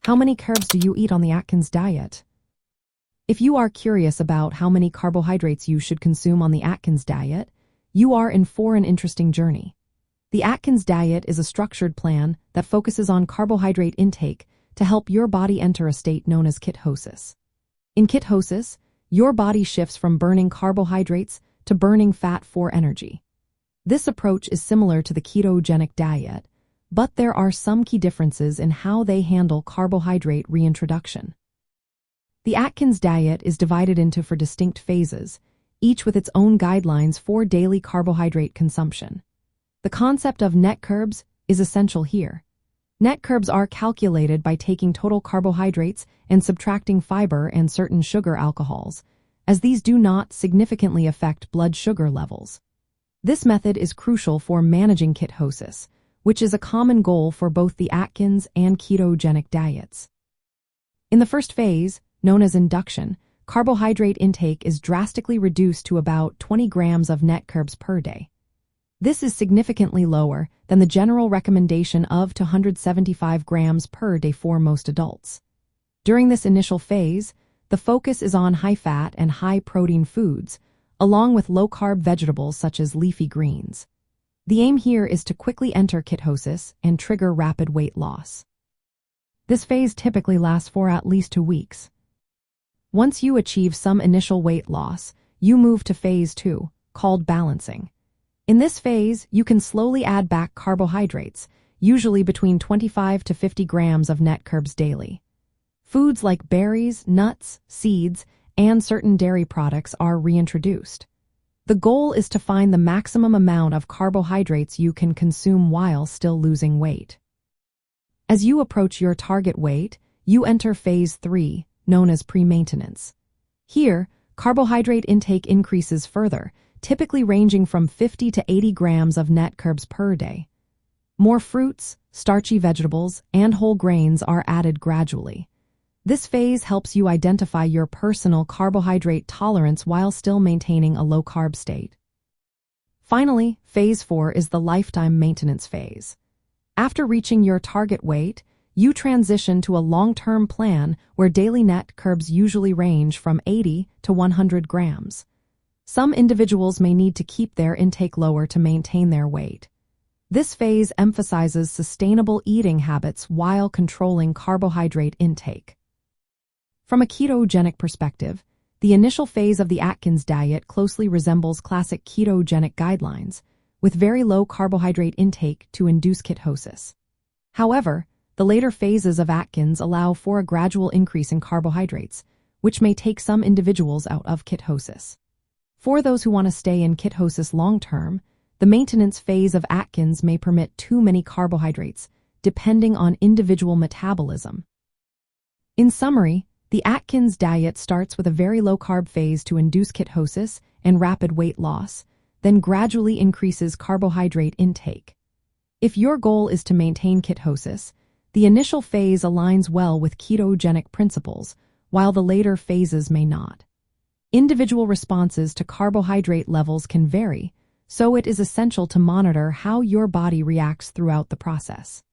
How many carbs do you eat on the Atkins diet? If you are curious about how many carbohydrates you should consume on the Atkins diet, you are in for an interesting journey. The Atkins diet is a structured plan that focuses on carbohydrate intake to help your body enter a state known as ketosis. In ketosis, your body shifts from burning carbohydrates to burning fat for energy. This approach is similar to the ketogenic diet, but there are some key differences in how they handle carbohydrate reintroduction. The Atkins diet is divided into four distinct phases, each with its own guidelines for daily carbohydrate consumption. The concept of net carbs is essential here. Net carbs are calculated by taking total carbohydrates and subtracting fiber and certain sugar alcohols, as these do not significantly affect blood sugar levels. This method is crucial for managing ketosis, which is a common goal for both the Atkins and ketogenic diets. In the first phase, known as induction, carbohydrate intake is drastically reduced to about 20 grams of net carbs per day. This is significantly lower than the general recommendation of 275 grams per day for most adults. During this initial phase, the focus is on high-fat and high-protein foods, along with low-carb vegetables such as leafy greens. The aim here is to quickly enter ketosis and trigger rapid weight loss. This phase typically lasts for at least 2 weeks. Once you achieve some initial weight loss, you move to phase 2, called balancing. In this phase, you can slowly add back carbohydrates, usually between 25 to 50 grams of net carbs daily. Foods like berries, nuts, seeds, and certain dairy products are reintroduced. The goal is to find the maximum amount of carbohydrates you can consume while still losing weight. As you approach your target weight, you enter phase 3, known as pre-maintenance. Here, carbohydrate intake increases further, typically ranging from 50 to 80 grams of net carbs per day. More fruits, starchy vegetables, and whole grains are added gradually. This phase helps you identify your personal carbohydrate tolerance while still maintaining a low-carb state. Finally, phase 4 is the lifetime maintenance phase. After reaching your target weight, you transition to a long-term plan where daily net carbs usually range from 80 to 100 grams. Some individuals may need to keep their intake lower to maintain their weight. This phase emphasizes sustainable eating habits while controlling carbohydrate intake. From a ketogenic perspective, the initial phase of the Atkins diet closely resembles classic ketogenic guidelines, with very low carbohydrate intake to induce ketosis. However, the later phases of Atkins allow for a gradual increase in carbohydrates, which may take some individuals out of ketosis. For those who want to stay in ketosis long-term, the maintenance phase of Atkins may permit too many carbohydrates, depending on individual metabolism. In summary, the Atkins diet starts with a very low-carb phase to induce ketosis and rapid weight loss, then gradually increases carbohydrate intake. If your goal is to maintain ketosis, the initial phase aligns well with ketogenic principles, while the later phases may not. Individual responses to carbohydrate levels can vary, so it is essential to monitor how your body reacts throughout the process.